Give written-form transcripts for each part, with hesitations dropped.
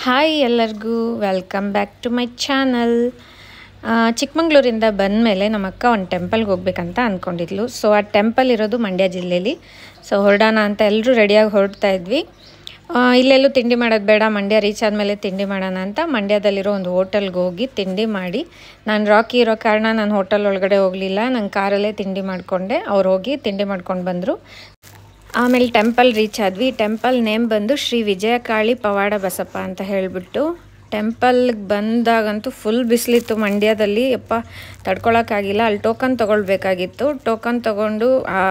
Hi ಎಲ್ಲರಿಗೂ welcome back to my channel. ಚಿಕ್ಕಮಂಗ್ಳೂರಿಂದ ಬಂದಮೇಲೆ ನಮ್ಮ ಅಕ್ಕ ಒಂದು ಟೆಂಪಲ್ಗೆ ಹೋಗ್ಬೇಕಂತ ಅಂದ್ಕೊಂಡಿದ್ಲು. ಸೊ ಆ ಟೆಂಪಲ್ ಇರೋದು ಮಂಡ್ಯ ಜಿಲ್ಲೆಯಲ್ಲಿ. ಸೊ ಹೊರಡೋಣ ಅಂತ ಎಲ್ಲರೂ ರೆಡಿಯಾಗಿ ಹೊರಡ್ತಾ ಇದ್ವಿ. ಇಲ್ಲೆಲ್ಲೂ ತಿಂಡಿ ಮಾಡೋದು ಬೇಡ, ಮಂಡ್ಯ ರೀಚ್ ಆದಮೇಲೆ ತಿಂಡಿ ಮಾಡೋಣ ಅಂತ ಮಂಡ್ಯದಲ್ಲಿರೋ ಒಂದು ಹೋಟೆಲ್ಗೆ ಹೋಗಿ ತಿಂಡಿ ಮಾಡಿ, ನಾನು ರಾಕಿ ಇರೋ ಕಾರಣ ನಾನು ಹೋಟೆಲ್ ಒಳಗಡೆ ಹೋಗಲಿಲ್ಲ, ನಾನು ಕಾರಲ್ಲೇ ತಿಂಡಿ ಮಾಡಿಕೊಂಡೆ. ಅವ್ರು ಹೋಗಿ ತಿಂಡಿ ಮಾಡ್ಕೊಂಡು ಬಂದರು. ಆಮೇಲೆ ಟೆಂಪಲ್ ರೀಚ್ ಆದ್ವಿ. ಟೆಂಪಲ್ ನೇಮ್ ಬಂದು ಶ್ರೀ ವಿಜಯಕಾಳಿ ಪವಾಡ ಬಸಪ್ಪ ಅಂತ ಹೇಳಿಬಿಟ್ಟು. ಟೆಂಪಲ್ಗೆ ಬಂದಾಗಂತೂ ಫುಲ್ ಬಿಸಿಲಿತ್ತು ಮಂಡ್ಯದಲ್ಲಿ. ತಡ್ಕೊಳಕ್ಕಾಗಿಲ್ಲ. ಅಲ್ಲಿ ಟೋಕನ್ ತೊಗೊಳ್ಬೇಕಾಗಿತ್ತು. ಟೋಕನ್ ತೊಗೊಂಡು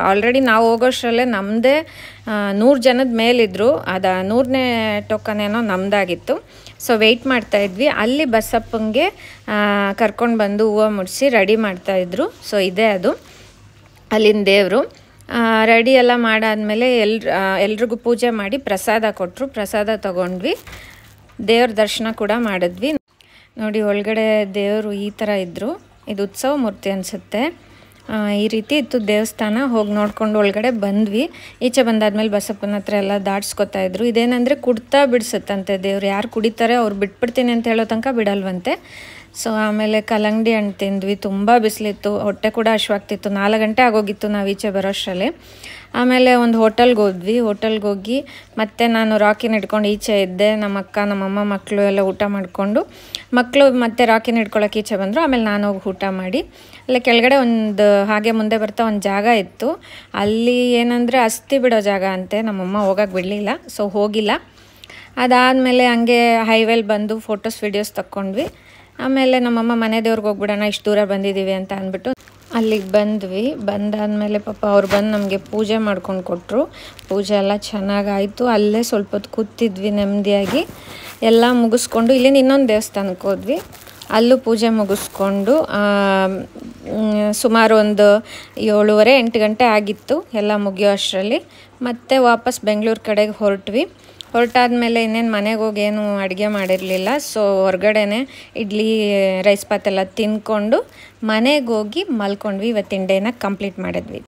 ಆಲ್ರೆಡಿ ನಾವು ಹೋಗೋಷ್ಟರಲ್ಲೇ ನಮ್ಮದೇ 100 ಜನದ ಮೇಲಿದ್ರು. ಅದು 100ನೇ ಟೋಕನ್ ಏನೋ ನಮ್ಮದಾಗಿತ್ತು. ಸೊ ವೆಯ್ಟ್ ಮಾಡ್ತಾಯಿದ್ವಿ. ಅಲ್ಲಿ ಬಸಪ್ಪಂಗೆ ಕರ್ಕೊಂಡು ಬಂದು ಹೂವು ಮುಡಿಸಿ ರೆಡಿ ಮಾಡ್ತಾಯಿದ್ರು. ಸೊ ಇದೇ ಅದು ಅಲ್ಲಿನ ದೇವರು. ರೆಡಿ ಎಲ್ಲ ಮಾಡಾದ್ಮೇಲೆ ಎಲ್ರಿಗೂ ಪೂಜೆ ಮಾಡಿ ಪ್ರಸಾದ ಕೊಟ್ಟರು. ಪ್ರಸಾದ ತೊಗೊಂಡ್ವಿ. ದೇವ್ರ ದರ್ಶನ ಕೂಡ ಮಾಡಿದ್ವಿ. ನೋಡಿ ಒಳಗಡೆ ದೇವರು ಈ ಥರ ಇದ್ದರು. ಇದು ಉತ್ಸವ ಮೂರ್ತಿ ಅನಿಸುತ್ತೆ. ಈ ರೀತಿ ಇತ್ತು ದೇವಸ್ಥಾನ. ಹೋಗಿ ನೋಡ್ಕೊಂಡು ಒಳಗಡೆ ಬಂದ್ವಿ. ಈಚೆ ಬಂದಾದ್ಮೇಲೆ ಬಸಪ್ಪನ ಹತ್ರ ಎಲ್ಲ ದಾಟ್ಸ್ಕೊತಾ ಇದ್ರು. ಇದೇನಂದರೆ ಕುಡ್ತಾ ಬಿಡಿಸುತ್ತಂತೆ ದೇವ್ರು. ಯಾರು ಕುಡಿತಾರೆ ಅವ್ರು ಬಿಟ್ಬಿಡ್ತೀನಿ ಅಂತ ಹೇಳೋ ತನಕ ಬಿಡಲ್ವಂತೆ. ಸೊ ಆಮೇಲೆ ಕಲ್ಲಂಗಡಿ ಹಣ್ಣು ತಿಂದ್ವಿ. ತುಂಬ ಬಿಸಿಲಿತ್ತು, ಹೊಟ್ಟೆ ಕೂಡ ಹಶ್ವಾಗ್ತಿತ್ತು. 4 ಗಂಟೆ ಆಗೋಗಿತ್ತು ನಾವು ಈಚೆ ಬರೋಷ್ಟರಲ್ಲಿ. ಆಮೇಲೆ ಒಂದು ಹೋಟೆಲ್ಗೆ ಹೋದ್ವಿ. ಹೋಟೆಲ್ಗೆ ಹೋಗಿ ಮತ್ತೆ ನಾನು ರಾಕಿನ ಹಿಡ್ಕೊಂಡು ಈಚೆ ಇದ್ದೆ. ನಮ್ಮ ಅಕ್ಕ ನಮ್ಮಮ್ಮ ಮಕ್ಕಳು ಎಲ್ಲ ಊಟ ಮಾಡಿಕೊಂಡು, ಮಕ್ಕಳು ಮತ್ತೆ ರಾಕಿನ ಹಿಡ್ಕೊಳಕ್ಕೆ ಈಚೆ ಬಂದರು. ಆಮೇಲೆ ನಾನು ಹೋಗಿ ಊಟ ಮಾಡಿ ಅಲ್ಲೇ ಕೆಳಗಡೆ ಒಂದು ಹಾಗೆ ಮುಂದೆ ಬರ್ತಾ ಒಂದು ಜಾಗ ಇತ್ತು. ಅಲ್ಲಿ ಏನಂದರೆ ಅಸ್ಥಿ ಬಿಡೋ ಜಾಗ ಅಂತೆ. ನಮ್ಮಮ್ಮ ಹೋಗಕ್ಕೆ ಬಿಡಲಿಲ್ಲ, ಸೊ ಹೋಗಿಲ್ಲ. ಅದಾದಮೇಲೆ ಹಂಗೆ ಹೈವೇಲಿ ಬಂದು ಫೋಟೋಸ್ ವೀಡಿಯೋಸ್ ತಕ್ಕೊಂಡ್ವಿ. ಆಮೇಲೆ ನಮ್ಮಮ್ಮ ಮನೆ ದೇವ್ರಿಗೆ ಹೋಗ್ಬಿಡೋಣ, ಇಷ್ಟು ದೂರ ಬಂದಿದ್ದೀವಿ ಅಂತ ಅಂದ್ಬಿಟ್ಟು ಅಲ್ಲಿಗೆ ಬಂದ್ವಿ. ಬಂದಾದಮೇಲೆ ಪಾಪ ಅವ್ರು ಬಂದು ನಮಗೆ ಪೂಜೆ ಮಾಡ್ಕೊಂಡು ಕೊಟ್ಟರು. ಪೂಜೆ ಎಲ್ಲ ಚೆನ್ನಾಗಾಯಿತು. ಅಲ್ಲೇ ಸ್ವಲ್ಪ ಹೊತ್ತು ಕೂತಿದ್ವಿ ನೆಮ್ಮದಿಯಾಗಿ. ಎಲ್ಲ ಮುಗಿಸ್ಕೊಂಡು ಇಲ್ಲಿಂದ ಇನ್ನೊಂದು ದೇವಸ್ಥಾನಕ್ಕೆ ಹೋದ್ವಿ. ಅಲ್ಲೂ ಪೂಜೆ ಮುಗಿಸ್ಕೊಂಡು ಸುಮಾರು ಒಂದು 7:30-8 ಗಂಟೆ ಆಗಿತ್ತು ಎಲ್ಲ ಮುಗಿಯೋ ಅಷ್ಟರಲ್ಲಿ. ಮತ್ತೆ ವಾಪಸ್ ಬೆಂಗಳೂರು ಕಡೆಗೆ ಹೊರಟಾದ್ಮೇಲೆ ಇನ್ನೇನು ಮನೆಗೆ ಹೋಗಿ ಏನು ಅಡುಗೆ ಮಾಡಿರಲಿಲ್ಲ. ಸೊ ಹೊರಗಡೆನೆ ಇಡ್ಲಿ ರೈಸ್ ಬಾತ್ ಎಲ್ಲ ತಿಂದ್ಕೊಂಡು ಮನೆಗೆ ಹೋಗಿ ಮಲ್ಕೊಂಡ್ವಿ. ಇವತ್ತಿನ ಡೇನ ಕಂಪ್ಲೀಟ್ ಮಾಡಿದ್ವಿ.